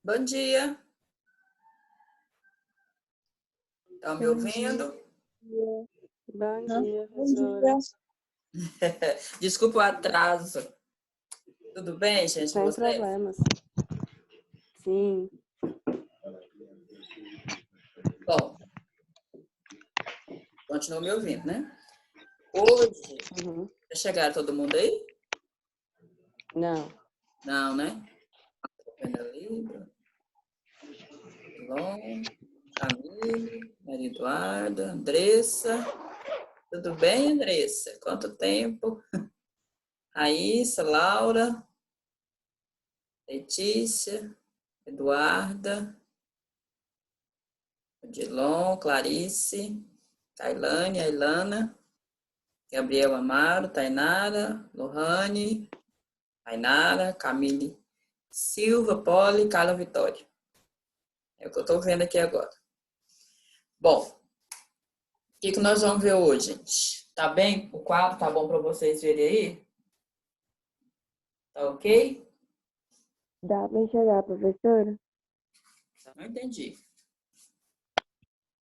Bom dia. Estão me Bom ouvindo? dia. Bom dia, Bom dia. professora. Desculpa o atraso. Tudo bem, gente? Sem Vocês? problemas. Sim. Bom, continua me ouvindo, né? Hoje, Uhum. já chegaram todo mundo aí? Não. Não, né? Vendo ali. Lon, Camille, Maria Eduarda, Andressa. Tudo bem, Andressa? Quanto tempo? Raíssa, Laura, Letícia, Eduarda, Odilon, Clarice, Tailane, Ailana, Gabriel Amaro, Tainara, Lohane, Tainara, Camille Silva, Poli, Carla Vitória. É o que eu estou vendo aqui agora. Bom, o que nós vamos ver hoje, gente? Tá bem? O quadro tá bom para vocês verem aí? Tá ok? Dá para enxergar, professora? Não entendi.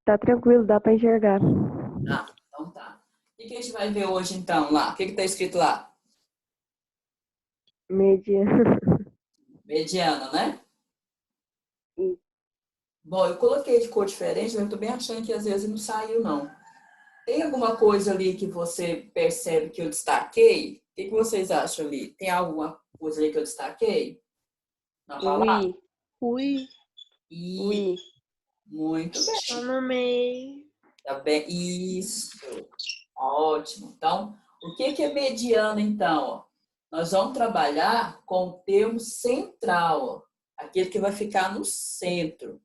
Tá tranquilo, dá para enxergar. Ah, então tá. O que a gente vai ver hoje, então, lá? O que tá escrito lá? Mediana. Mediana, né? Isso. Bom, eu coloquei de cor diferente, mas eu tô bem achando que às vezes não saiu, não. Tem alguma coisa ali que você percebe que eu destaquei? O que vocês acham ali? Tem alguma coisa ali que eu destaquei? Na palavra? Ui, E Ui. muito bem. só no meio. Tá bem. Isso. Ótimo. Então, o que é mediana, então? Ó? Nós vamos trabalhar com o termo central, ó. Aquele que vai ficar no centro,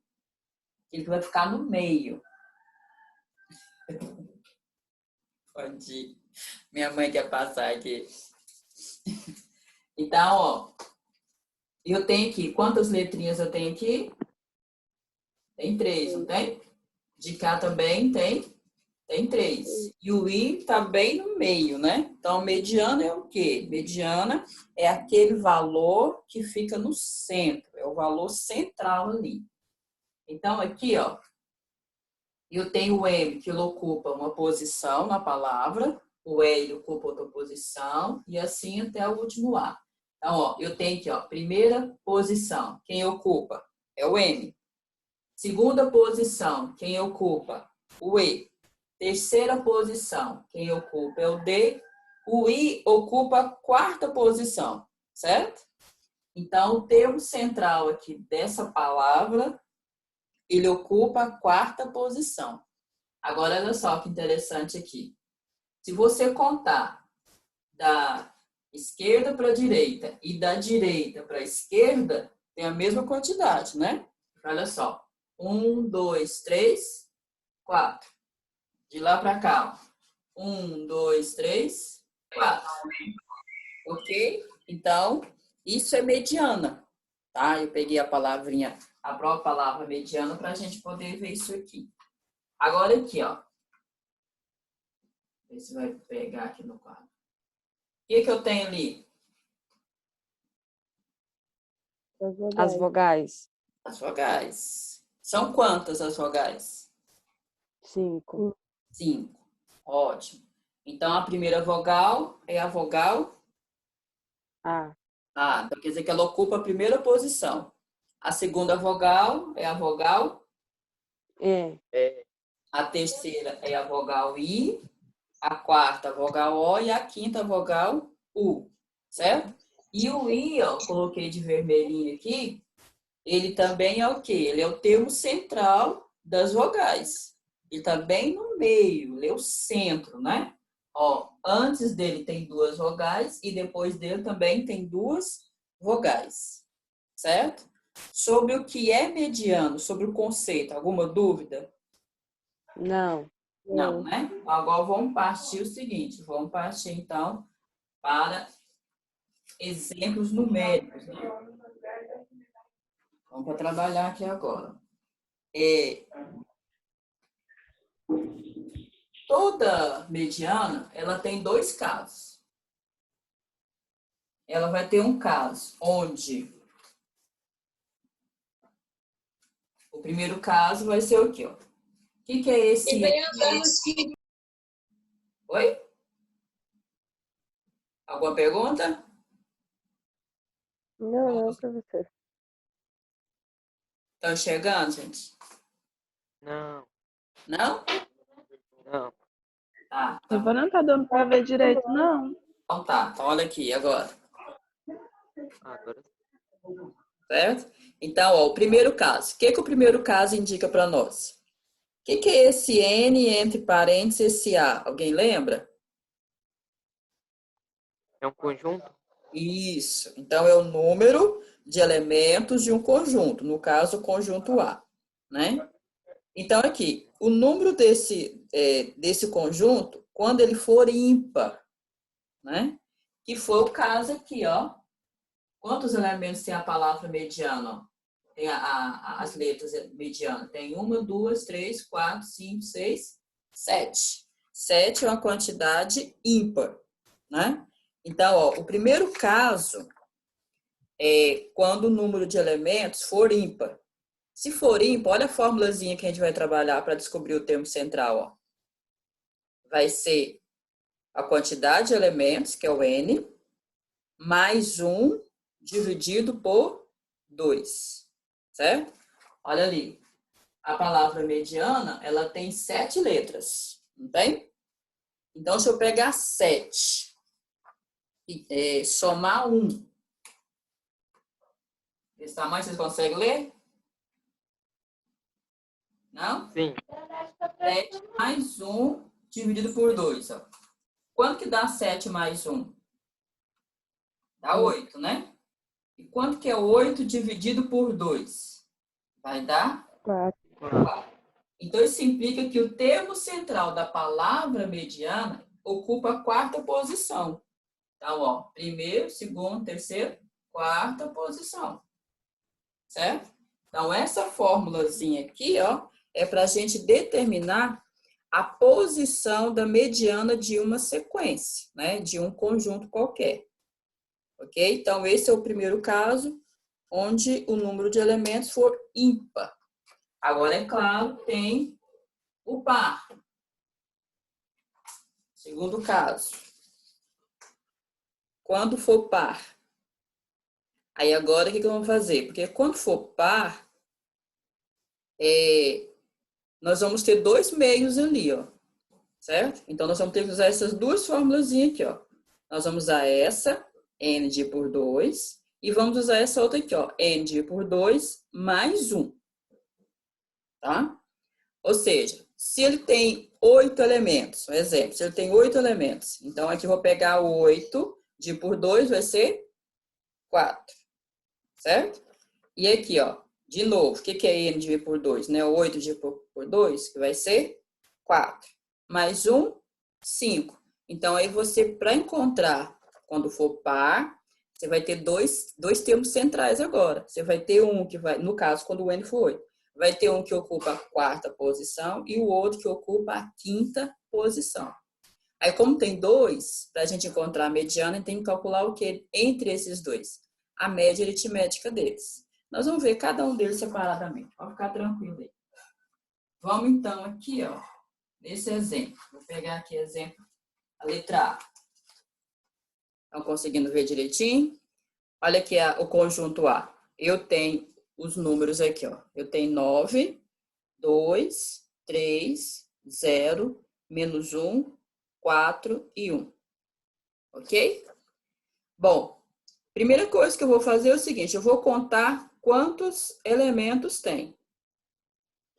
aquele que vai ficar no meio. Pode ir. Minha mãe quer passar aqui. Então, ó, eu tenho aqui, quantas letrinhas eu tenho aqui? Tem 3, não tem? De cá também tem 3. E o I tá bem no meio, né? Então, mediana é o quê? Mediana é aquele valor que fica no centro, é o valor central ali. Então, aqui, ó, eu tenho o M, que ele ocupa uma posição na palavra, o L ocupa outra posição, e assim até o último A. Então, ó, eu tenho aqui, ó, primeira posição, quem ocupa? É o M. Segunda posição, quem ocupa? O E. Terceira posição, quem ocupa é o D. O I ocupa a quarta posição, certo? Então, o termo central aqui dessa palavra, ele ocupa a quarta posição. Agora, olha só que interessante aqui. Se você contar da esquerda para a direita e da direita para a esquerda, tem a mesma quantidade, né? Olha só. 1, 2, 3, 4. De lá para cá. 1, 2, 3, 4. Ok? Então, isso é mediana. Tá? Eu peguei a palavrinha, a própria palavra mediana para a gente poder ver isso aqui. Agora aqui, ó. Ver se vai pegar aqui no quadro. O que eu tenho ali? As vogais. As vogais. São quantas as vogais? 5. 5. Ótimo. Então, a primeira vogal é a vogal A. A. Então, quer dizer que ela ocupa a primeira posição. A segunda vogal é a vogal E. A terceira é a vogal I. A quarta, a vogal O. E a quinta, a vogal U. Certo? E o I, ó, coloquei de vermelhinho aqui, ele também é o quê? Ele é o termo central das vogais. Ele está bem no meio, ele é o centro, né? Ó, antes dele tem 2 vogais e depois dele também tem 2 vogais. Certo? Sobre o que é mediano, sobre o conceito, alguma dúvida? Não. Não, né? Agora vamos partir o seguinte, vamos partir então para exemplos numéricos, né? Vamos para trabalhar aqui agora. Toda mediana, ela tem 2 casos. Ela vai ter um caso onde O primeiro caso vai ser o quê? Ó? O que é esse? E vem andando assim. Oi? Alguma pergunta? Não, professor. Estão enxergando, gente? Não, Não? não. Tá. Eu não tá dando pra ver direito, não. Então tá. Então olha aqui agora. Agora Certo? Então, ó, o primeiro caso. O que o primeiro caso indica para nós? O que é esse N entre parênteses esse A? Alguém lembra? é um conjunto? Isso. Então, é o número de elementos de um conjunto. No caso, o conjunto A. Né? Então, aqui, o número desse conjunto, quando ele for ímpar, né? Que foi o caso aqui, ó. Quantos elementos tem a palavra mediana? Tem as letras medianas. Tem 1, 2, 3, 4, 5, 6, 7. 7 é uma quantidade ímpar, né? Então, ó, o primeiro caso é quando o número de elementos for ímpar. Se for ímpar, olha a formulazinha que a gente vai trabalhar para descobrir o termo central, ó. Vai ser a quantidade de elementos, que é o N, mais 1 dividido por 2. Certo? Olha ali. A palavra mediana, ela tem 7 letras. Não tem? Então, se eu pegar 7 e somar 1. Esse tamanho vocês conseguem ler? Não? Sim. 7 mais 1 dividido por 2. Ó. Quanto que dá 7 mais 1? Dá 8, né? E quanto que é 8 dividido por 2? Vai dar 4. 4. Então, isso implica que o termo central da palavra mediana ocupa a 4ª posição. Então, ó, primeiro, segundo, terceiro, 4ª posição. Certo? Então, essa formulazinha aqui, ó, é para a gente determinar a posição da mediana de uma sequência, né? De um conjunto qualquer. Ok? Então, esse é o primeiro caso, onde o número de elementos for ímpar. Agora, é claro, tem o par. Segundo caso. Quando for par. Aí, agora, o que eu vou fazer? Porque quando for par, nós vamos ter 2 meios ali, ó. Certo? Então, nós vamos ter que usar essas duas formulazinhas aqui, ó. Nós vamos usar essa, N dividido por 2, e vamos usar essa outra aqui, ó, N dividido por 2 mais 1. Tá? Ou seja, se ele tem 8 elementos, um exemplo, se ele tem 8 elementos, então aqui eu vou pegar o 8, dividido por 2 vai ser 4. Certo? E aqui, ó, de novo, o que é N dividido por 2? Né? 8 dividido por 2, que vai ser 4. Mais 1, 5. Então, aí você, para encontrar, quando for par, você vai ter dois termos centrais agora. Você vai ter um que vai, no caso, quando o N for 8, vai ter um que ocupa a 4ª posição e o outro que ocupa a 5ª posição. Aí, como tem 2, para a gente encontrar a mediana, a gente tem que calcular o que entre esses 2? A média aritmética deles. Nós vamos ver cada um deles separadamente. Pode ficar tranquilo aí. Vamos, então, aqui, ó. Nesse exemplo, vou pegar aqui exemplo, a letra A. Estão conseguindo ver direitinho? Olha aqui o conjunto A. Eu tenho os números aqui, ó. Eu tenho 9, 2, 3, 0, menos 1, 4 e 1. Ok? Bom, primeira coisa que eu vou fazer é o seguinte, eu vou contar quantos elementos tem.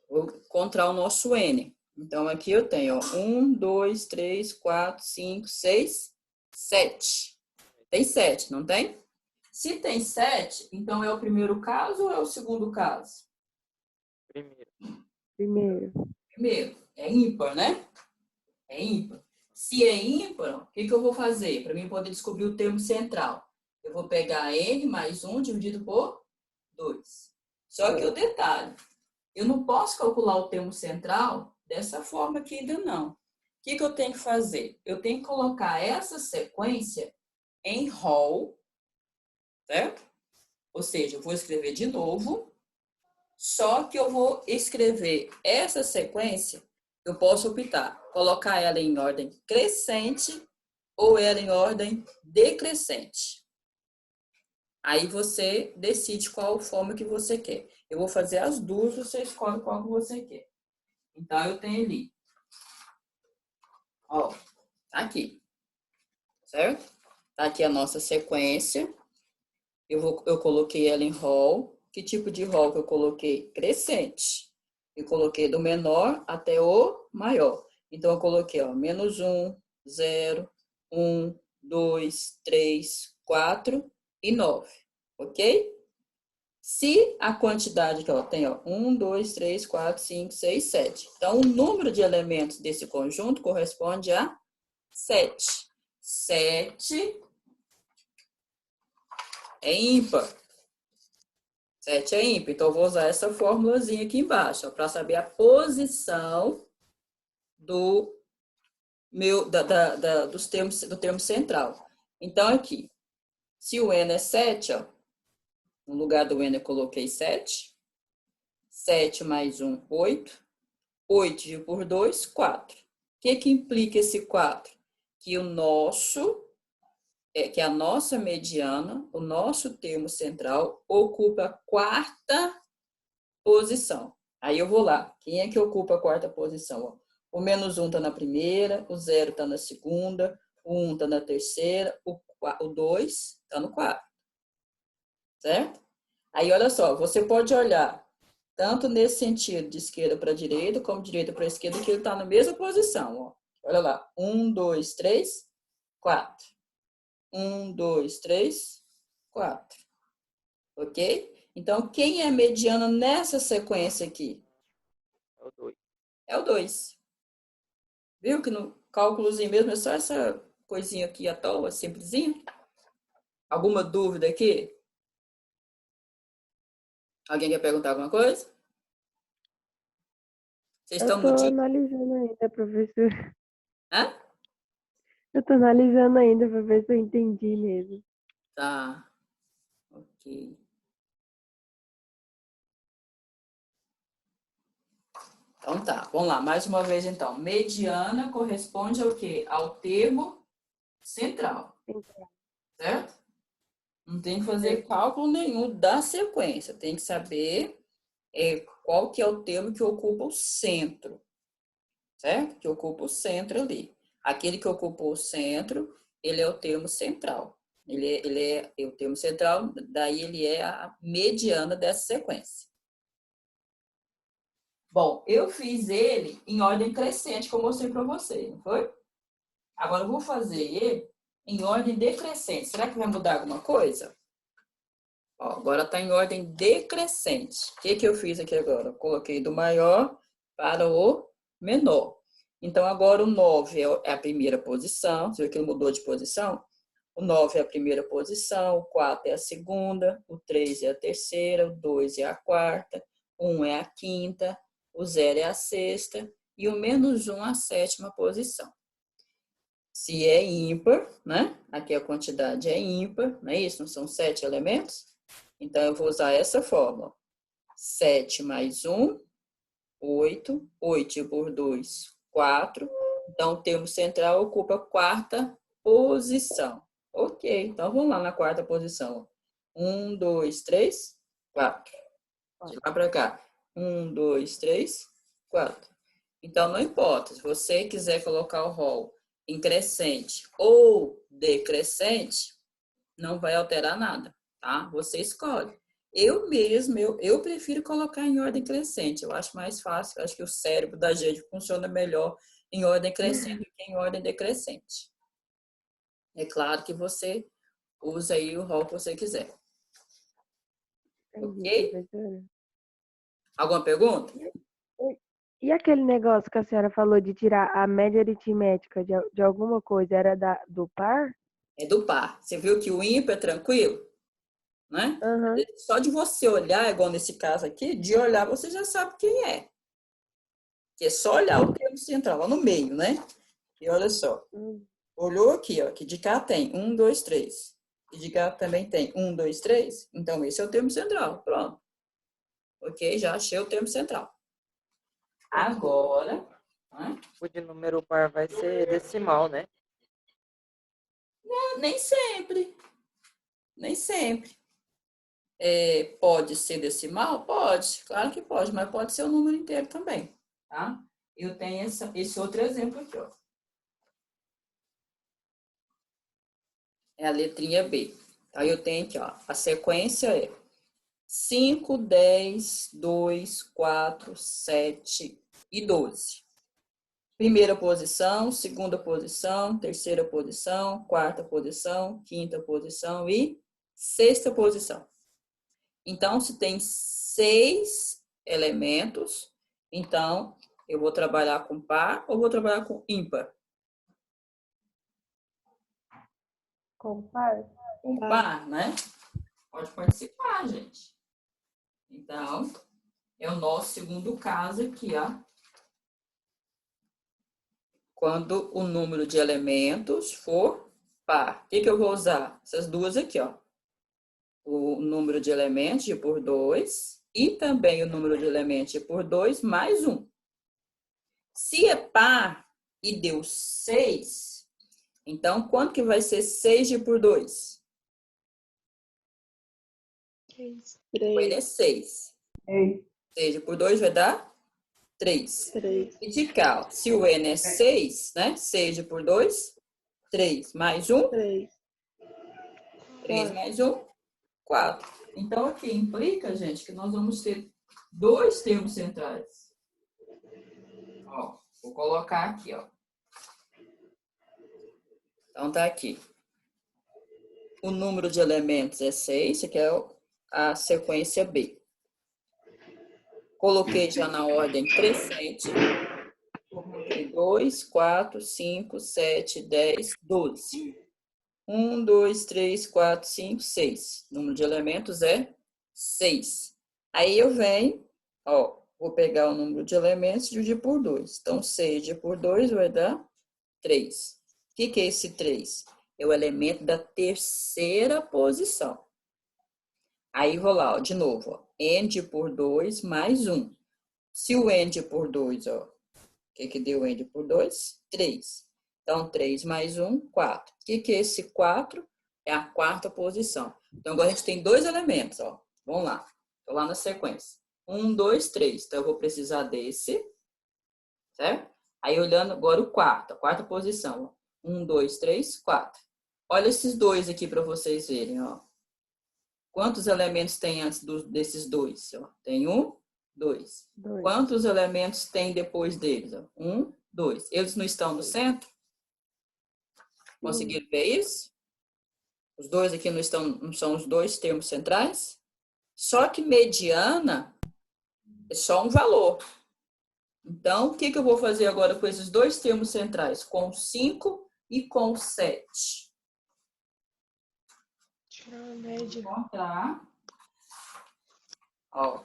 Vou encontrar o nosso N. Então, aqui eu tenho, ó, 1, 2, 3, 4, 5, 6, 7. Tem 7, não tem? Se tem 7, então é o primeiro caso ou é o segundo caso? Primeiro. Primeiro. É ímpar, né? É ímpar. Se é ímpar, o que eu vou fazer? Para mim poder descobrir o termo central. Eu vou pegar N mais 1 dividido por 2. Só que o detalhe, eu não posso calcular o termo central dessa forma aqui ainda não. O que eu tenho que fazer? Eu tenho que colocar essa sequência em rol, certo? Ou seja, eu vou escrever de novo, Só que eu vou escrever essa sequência, eu posso optar, colocar ela em ordem crescente ou ela em ordem decrescente. Aí você decide qual forma que você quer. Eu vou fazer as duas, você escolhe qual que você quer. Então, eu tenho ali. Ó, tá aqui. Certo? Tá aqui a nossa sequência. Eu coloquei ela em rol. Que tipo de rol que eu coloquei? Crescente. Eu coloquei do menor até o maior. Então, eu coloquei, ó, -1, 0, 1, 2, 3, 4 e 9. Ok? Se a quantidade que ela tem, ó, 1, 2, 3, 4, 5, 6, 7. Então, o número de elementos desse conjunto corresponde a 7. 7 é ímpar. 7 é ímpar. Então, eu vou usar essa formulazinha aqui embaixo, para saber a posição do do termo central. Então, aqui, se o n é 7, ó, no lugar do n eu coloquei 7. 7 mais 1, 8. 8 dividido por 2, 4. O que implica esse 4? Que que a nossa mediana, o nosso termo central, ocupa a quarta posição. Aí eu vou lá. Quem é que ocupa a quarta posição? O -1 está na primeira, o 0 está na segunda, o 1 está na terceira, o 2 está no quarto. Certo? Aí, olha só, você pode olhar tanto nesse sentido de esquerda para direita, como de direita para esquerda, que ele está na mesma posição. Ó. Olha lá. 1, 2, 3, 4. 1, 2, 3, 4. Ok? Então, quem é mediano nessa sequência aqui? É o 2. É o 2. Viu que no cálculozinho mesmo é só essa coisinha aqui à toa, simplesinha? Alguma dúvida aqui? Alguém quer perguntar alguma coisa? Vocês Eu estão tô no dia? analisando ainda, professor. Hã? Eu tô analisando ainda pra ver se eu entendi mesmo. Tá. Ok. Então tá, vamos lá, mais uma vez então. Mediana corresponde ao quê? Ao termo central, certo? Não tem que fazer cálculo nenhum da sequência, tem que saber qual que é o termo que ocupa o centro, certo? Que ocupa o centro ali. Aquele que ocupa o centro, ele é o termo central. Ele é o termo central, daí ele é a mediana dessa sequência. Bom, eu fiz ele em ordem crescente, como eu mostrei para você, não foi? Agora eu vou fazer ele em ordem decrescente. Será que vai mudar alguma coisa? Ó, agora está em ordem decrescente. O que eu fiz aqui agora? Eu coloquei do maior para o menor. Então, agora o 9 é a primeira posição. Você viu que ele mudou de posição? O 9 é a primeira posição, o 4 é a segunda, o 3 é a terceira, o 2 é a quarta, o 1 é a quinta, o 0 é a sexta e o -1 a sétima posição. Se é ímpar, né? Aqui a quantidade é ímpar, não é isso? Não são 7 elementos? Então, eu vou usar essa fórmula. 7 mais 1, 8. 8 por 2, 4. Então, o termo central ocupa a quarta posição. Ok, então vamos lá na quarta posição. 1, 2, 3, 4. De lá para cá. 1, 2, 3, 4. Então, não importa. Se você quiser colocar o rol em crescente ou decrescente, não vai alterar nada, tá? Você escolhe. Eu prefiro colocar em ordem crescente. Eu acho mais fácil. Eu acho que o cérebro da gente funciona melhor em ordem crescente do que em ordem decrescente. É claro que você usa aí o rol que você quiser. Entendi, Ok? professora. Alguma pergunta? E aquele negócio que a senhora falou de tirar a média aritmética de alguma coisa, era do par? É do par. Você viu que o ímpar é tranquilo? Né? Aham. Só de você olhar, igual nesse caso aqui, de olhar você já sabe quem é. Que é só olhar o termo central, lá no meio, né? E olha só. Olhou aqui, ó, que de cá tem 1, 2, 3. E de cá também tem 1, 2, 3. Então, esse é o termo central. Pronto. Ok? Já achei o termo central. Agora, né? O de número par vai ser decimal, né? Nem sempre. Nem sempre. Pode ser decimal? Pode. Claro que pode, mas pode ser o número inteiro também. Tá? Eu tenho esse outro exemplo aqui, ó. É a letrinha B. Aí eu tenho aqui, ó, a sequência é 5, 10, 2, 4, 7 e 12. Primeira posição, segunda posição, terceira posição, quarta posição, quinta posição e sexta posição. Então, se tem 6 elementos, então eu vou trabalhar com par ou vou trabalhar com ímpar? Com par? Com par, né? Pode participar, gente. Então, é o nosso segundo caso aqui, ó. Quando o número de elementos for par. O que eu vou usar? Essas duas aqui, ó. O número de elementos de por 2 e também o número de elementos de por 2 mais 1. Se é par e deu 6, então quanto que vai ser 6 de por 2? Vai dar 6. 6 de por 2 vai dar 3. 3. E de cá, ó, se o N é 6, né? 6 de por 2, 3 mais 1, 3. 3 mais 1, 4. Então, aqui implica, gente, que nós vamos ter 2 termos centrais. Ó, vou colocar aqui, ó. Então, tá aqui. O número de elementos é 6, que é a sequência B. Coloquei já na ordem crescente. Coloquei 2, 4, 5, 7, 10, 12. 1, 2, 3, 4, 5, 6. O número de elementos é 6. Aí eu venho, ó, vou pegar o número de elementos e dividir por 2. Então, 6 dividido por 2 vai dar 3. O que é esse 3? É o elemento da terceira posição. Aí vou lá, ó, de novo, ó, N dividido por 2 mais 1. Se o N dividido por 2, ó, o que deu N dividido por 2? 3. Então, 3 mais 1, 4. O que é esse 4? É a quarta posição. Então, agora a gente tem 2 elementos, ó. Vamos lá. Estou lá na sequência. 1, 2, 3. Então, eu vou precisar desse, certo? Aí, olhando agora o quarto, a quarta posição. 1, 2, 3, 4. Olha esses dois aqui para vocês verem, ó. Quantos elementos tem antes desses dois? Ó? Tem 1, 2. Quantos elementos tem depois deles? Ó? 1, 2. Eles não estão no centro? Conseguiram ver isso? Os dois aqui não são os dois termos centrais? Só que mediana é só um valor. Então, o que eu vou fazer agora com esses dois termos centrais? Com 5 e com 7. Tirar a média. Vou encontrar. Ó.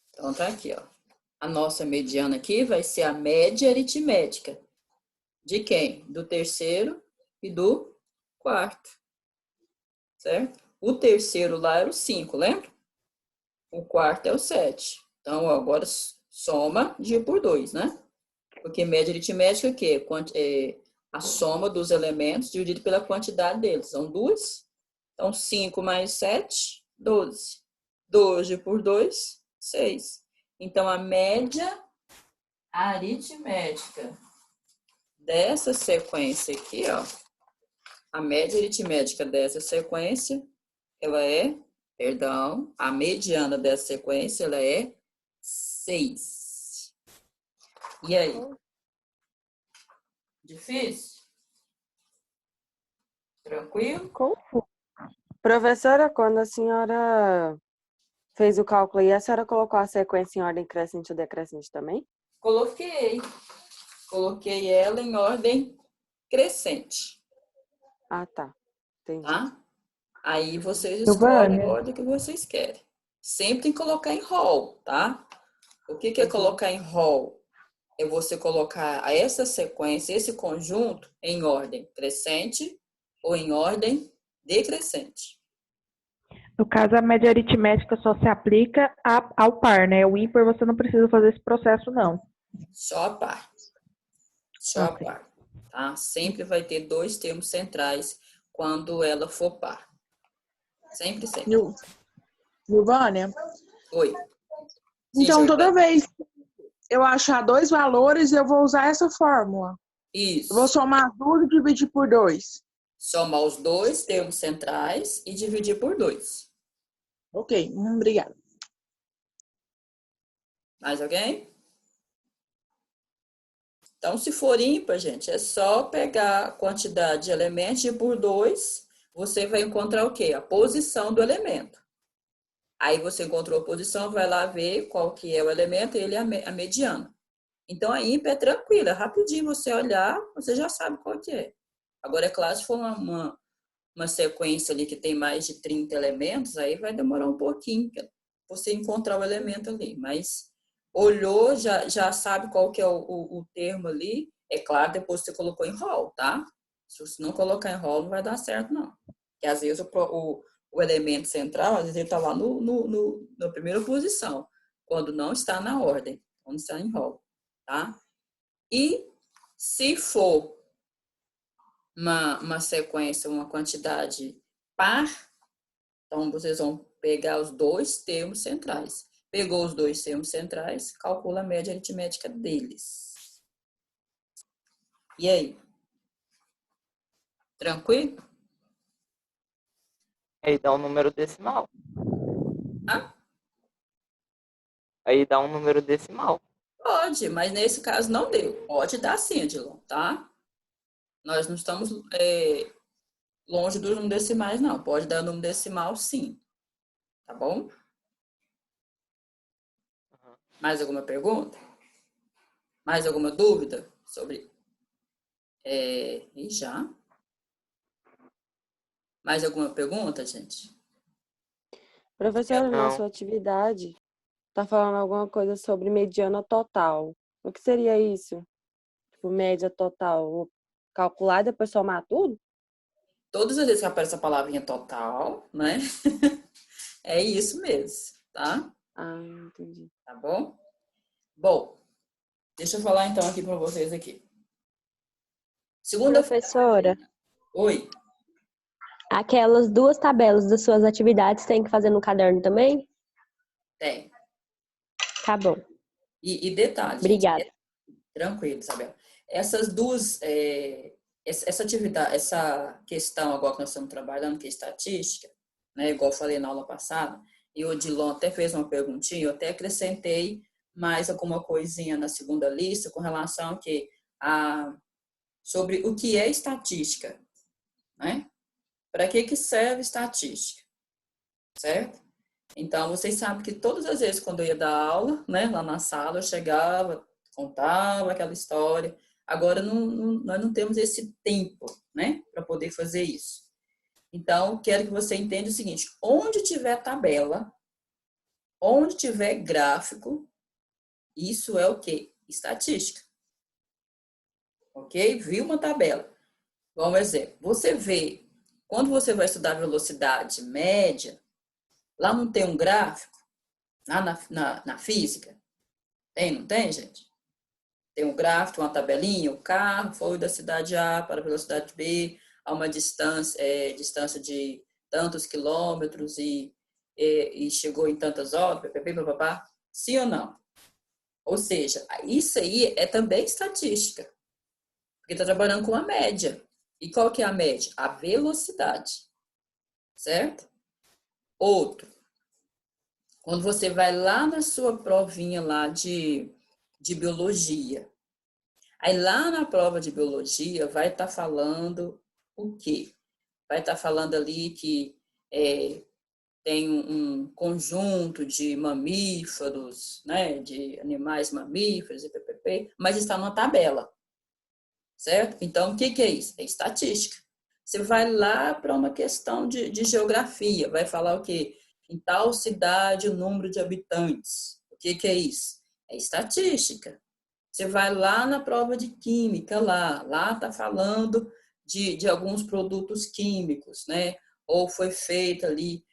Então, tá aqui, ó. A nossa mediana aqui vai ser a média aritmética. De quem? Do terceiro e do quarto. Certo? O terceiro lá era o 5, lembra? O quarto é o 7. Então, agora soma de por 2, né? Porque média aritmética é o quê? É a soma dos elementos dividido pela quantidade deles. São 2. Então, 5 mais 7, 12. 12 por 2, 6. Então, a média aritmética dessa sequência aqui, ó, a média aritmética dessa sequência, ela é, perdão, a mediana dessa sequência, ela é 6. E aí? Difícil? Tranquilo? Confuso. Professora, quando a senhora fez o cálculo aí, a senhora colocou a sequência em ordem crescente ou decrescente também? Coloquei. Coloquei ela em ordem crescente. Ah, tá. Entendi. Tá? Aí vocês escolhem a ordem que vocês querem. Sempre tem que colocar em rol, tá? O que é colocar em rol? É você colocar essa sequência, esse conjunto, em ordem crescente ou em ordem decrescente. No caso, a média aritmética só se aplica ao par, né? O ímpar você não precisa fazer esse processo, não. Só a par. Só a Ok. par. Tá? Sempre vai ter dois termos centrais quando ela for par. Sempre, sempre. Giovânia, Oi. Sim, então toda Jordana. vez que eu achar dois valores, eu vou usar essa fórmula. Eu vou Isso. somar tudo e dividir por 2. Somar os dois termos centrais e dividir por 2. Ok, obrigada. Mais alguém? Então, se for ímpar, gente, é só pegar a quantidade de elementos e por 2, você vai encontrar o quê? A posição do elemento. Aí você encontrou a posição, vai lá ver qual que é o elemento, ele é a mediana. Então, a ímpar é tranquila, rapidinho você olhar, você já sabe qual que é. Agora, é claro, se for uma sequência ali que tem mais de 30 elementos, aí vai demorar um pouquinho para você encontrar o elemento ali. Mas olhou, já sabe qual que é o termo ali. É claro, depois você colocou em rol, tá? Se você não colocar em rol, não vai dar certo, não. Porque às vezes o elemento central, às vezes ele está lá na primeira posição, quando não está na ordem, quando está em rol, tá? E se for uma sequência, uma quantidade par, então vocês vão pegar os dois termos centrais. Pegou os dois termos centrais, calcula a média aritmética deles. E aí? Tranquilo? Aí dá um número decimal. Ah, Aí dá um número decimal. pode, mas nesse caso não deu. Pode dar sim, Edilon, tá? Nós não estamos longe dos números decimais, não. Pode dar número decimal, sim. Tá bom? Mais alguma pergunta? Mais alguma dúvida sobre... E já? Mais alguma pergunta, gente? Professora, na Não. sua atividade, tá falando alguma coisa sobre mediana total. O que seria isso? Tipo, média total. Vou calcular e depois somar tudo? Todas as vezes que aparece a palavrinha total, né? É isso mesmo, tá? Ah, entendi. Tá bom? Bom, deixa eu falar então aqui para vocês aqui. Segunda-feira. Professora, Oi. aquelas duas tabelas das suas atividades tem que fazer no caderno também? Tem. Tá bom. E detalhe, gente. Obrigada. Tranquilo, Isabel. Essas duas, essa atividade, essa questão agora que nós estamos trabalhando, que é estatística, né, igual eu falei na aula passada, e o Odilon até fez uma perguntinha, eu até acrescentei mais alguma coisinha na segunda lista com relação sobre o que é estatística, né? Para que serve estatística, certo? Então, vocês sabem que todas as vezes quando eu ia dar aula, né, lá na sala, eu chegava, contava aquela história. Agora, nós não temos esse tempo, né, para poder fazer isso. Então, quero que você entenda o seguinte: onde tiver tabela, onde tiver gráfico, isso é o quê? Estatística. Ok? Viu uma tabela. Vamos exemplo. Você vê, quando você vai estudar velocidade média, lá não tem um gráfico? Lá na física? Tem, não tem, gente? Tem um gráfico, uma tabelinha, o carro foi da cidade A para a velocidade B, a uma distância de tantos quilômetros e chegou em tantas horas, papapá. Sim ou não? Ou seja, isso aí é também estatística, porque está trabalhando com a média. E qual que é a média? A velocidade, certo? Outro, quando você vai lá na sua provinha lá de biologia, aí lá na prova de biologia vai estar falando o quê? Vai estar falando ali que tem um conjunto de mamíferos, né, de animais mamíferos, e ppp, mas está numa tabela, certo? Então, o que é isso? É estatística. Você vai lá para uma questão de geografia, vai falar o quê? Em tal cidade, o número de habitantes. O que é isso? É estatística. Você vai lá na prova de química, lá está falando de alguns produtos químicos, né? Ou foi feita ali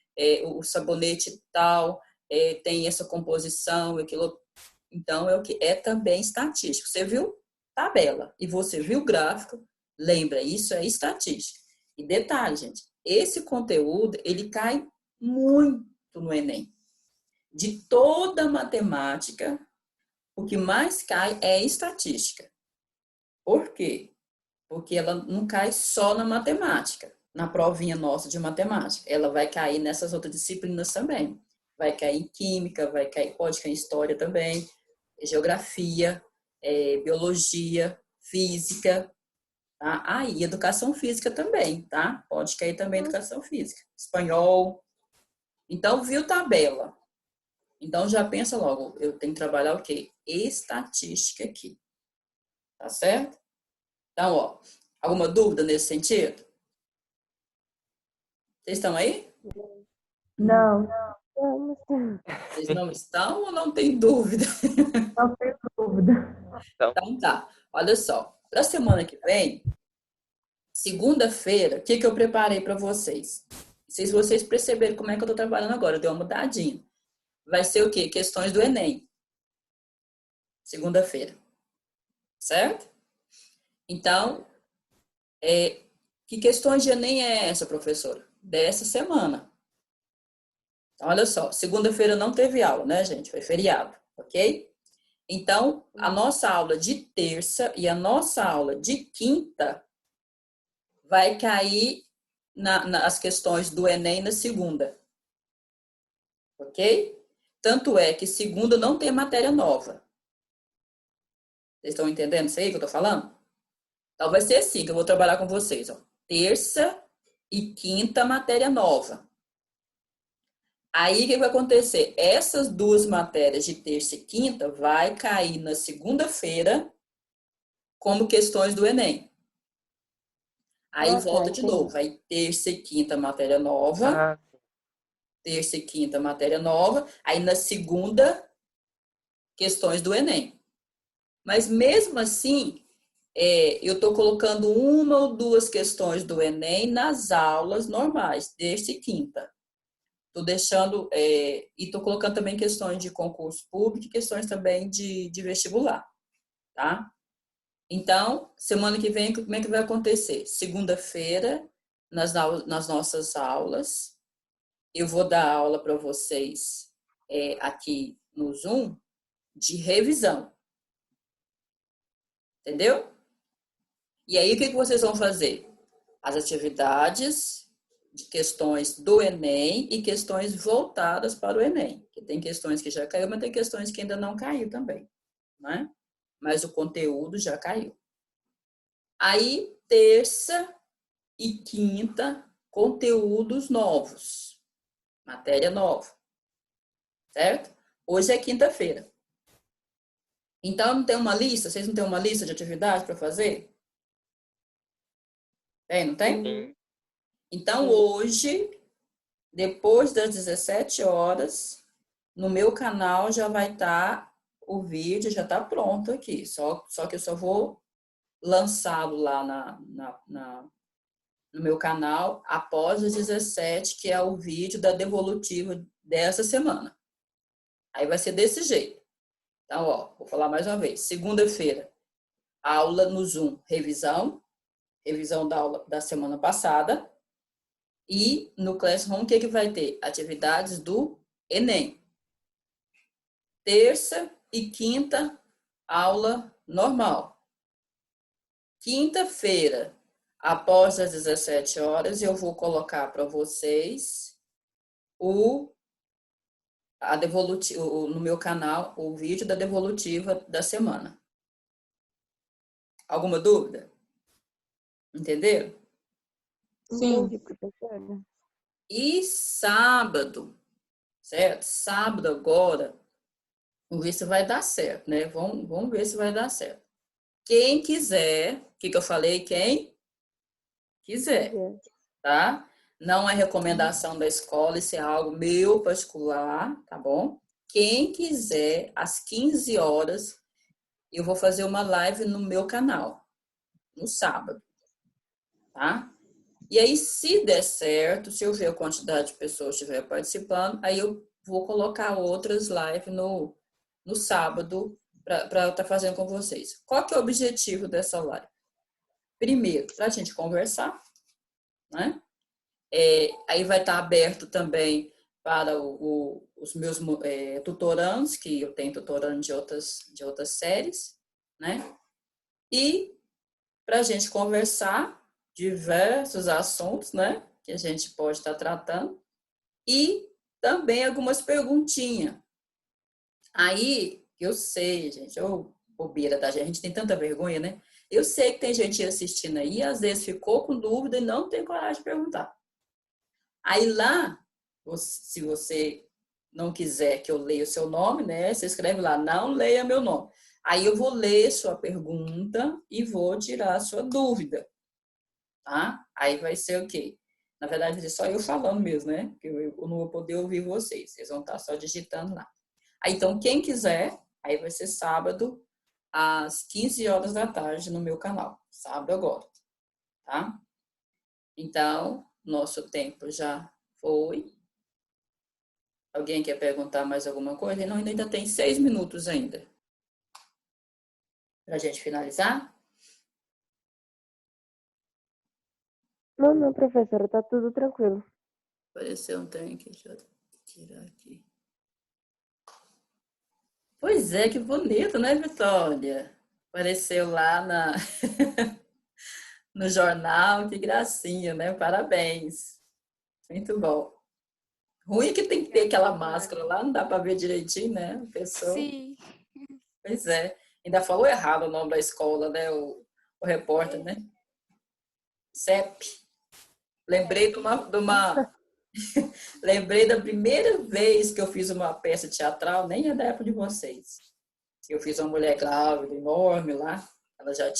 o sabonete tal tem essa composição, aquilo. Então, é o que é também estatístico. Você viu tabela e você viu gráfico, lembra, isso é estatística. E detalhe, gente, esse conteúdo, ele cai muito no Enem. De toda a matemática, o que mais cai é estatística. Por quê? Porque ela não cai só na matemática, na provinha nossa de matemática. Ela vai cair nessas outras disciplinas também. Vai cair em química, pode cair em história também, geografia, biologia, física, tá? E educação física também, tá? Pode cair também educação física, espanhol. Então, viu tabela. Então, já pensa logo, eu tenho que trabalhar o quê? Estatística aqui. Tá certo? Então, ó, alguma dúvida nesse sentido? Vocês estão aí? Não, Vocês não estão ou não tem dúvida? não tenho dúvida. Então, tá. Olha só, para a semana que vem, segunda-feira, o que eu preparei para vocês? Não sei se vocês perceberam como é que eu estou trabalhando agora, deu uma mudadinha. Vai ser o quê? Questões do Enem. Segunda-feira. Certo? Então, que questões de Enem é essa, professora? Dessa semana. Então, olha só, segunda-feira não teve aula, né, gente? Foi feriado, ok? Então, a nossa aula de terça e a nossa aula de quinta vai cair nas questões do Enem na segunda. Ok? Tanto é que segunda não tem matéria nova. Vocês estão entendendo isso aí que eu tô falando? Então, vai ser assim que eu vou trabalhar com vocês. Ó. Terça e quinta, matéria nova. Aí, o que vai acontecer? Essas duas matérias de terça e quinta vai cair na segunda-feira como questões do Enem. Aí, volta de novo. Aí, terça e quinta, matéria nova. Terça e quinta, matéria nova. Aí, na segunda, questões do Enem. Mas, mesmo assim, eu estou colocando uma ou duas questões do Enem nas aulas normais, terça e quinta. Estou deixando, e estou colocando também questões de concurso público e questões também de vestibular, tá? Então, semana que vem, como é que vai acontecer? Segunda-feira, nas nossas aulas, eu vou dar aula para vocês aqui no Zoom de revisão. Entendeu? E aí, o que vocês vão fazer? As atividades de questões do Enem e questões voltadas para o Enem. Que tem questões que já caiu, mas tem questões que ainda não caiu também, né? Mas o conteúdo já caiu. Aí, terça e quinta, conteúdos novos. Matéria nova. Certo? Hoje é quinta-feira. Então, não tem uma lista? Vocês não têm uma lista de atividades para fazer? Tem, não tem? Sim. Então, hoje, depois das 17 horas, no meu canal já vai estar o vídeo, já está pronto aqui. Só que eu só vou lançá-lo lá no meu canal após as 17, que é o vídeo da devolutiva dessa semana. Aí vai ser desse jeito. Então, ó, vou falar mais uma vez. Segunda-feira, aula no Zoom, revisão da aula da semana passada. E no Classroom, o que vai ter? Atividades do Enem. Terça e quinta, aula normal. Quinta-feira, após as 17 horas, eu vou colocar para vocês no meu canal o vídeo da devolutiva da semana. Alguma dúvida? Entenderam? Sim. Entendi, professora. E sábado, certo? Sábado agora, vamos ver se vai dar certo, né? Vamos ver se vai dar certo. Quem quiser, o que eu falei? Quem quiser, tá? Não é recomendação da escola, isso é algo meu particular, tá bom? Quem quiser, às 15 horas, eu vou fazer uma live no meu canal, no sábado, tá? E aí, se der certo, se eu ver a quantidade de pessoas que estiver participando, aí eu vou colocar outras lives no sábado para estar fazendo com vocês. Qual que é o objetivo dessa live? Primeiro, para a gente conversar, né? Aí vai estar aberto também para os meus tutorandos, que eu tenho tutorando de outras séries, né? E para a gente conversar diversos assuntos, né? Que a gente pode estar tratando. E também algumas perguntinhas. Aí, eu sei, gente, bobeira da gente, a gente tem tanta vergonha, né? Eu sei que tem gente assistindo aí, às vezes ficou com dúvida e não tem coragem de perguntar. Aí lá, se você não quiser que eu leia o seu nome, né? Você escreve lá, não leia meu nome. Aí eu vou ler sua pergunta e vou tirar a sua dúvida, tá? Aí vai ser o quê? Na verdade, vai ser só eu falando mesmo, né? Porque eu não vou poder ouvir vocês. Vocês vão estar só digitando lá. Aí, então, quem quiser, aí vai ser sábado, às 15 horas da tarde, no meu canal. Sábado agora, tá? Então, nosso tempo já foi. Alguém quer perguntar mais alguma coisa? Não, ainda tem 6 minutos ainda. Pra gente finalizar? Não, professora, tá tudo tranquilo. Apareceu um trem aqui, deixa eu tirar aqui. Pois é, que bonito, né, Vitória? Apareceu lá no jornal, que gracinha, né? Parabéns. Muito bom. Ruim é que tem que ter aquela máscara lá, não dá para ver direitinho, né? A pessoa. Sim. Pois é. Ainda falou errado o nome da escola, né? O repórter, né? CEP. Lembrei Lembrei da primeira vez que eu fiz uma peça teatral, nem é da época de vocês. Eu fiz uma mulher grávida, enorme lá. Ela já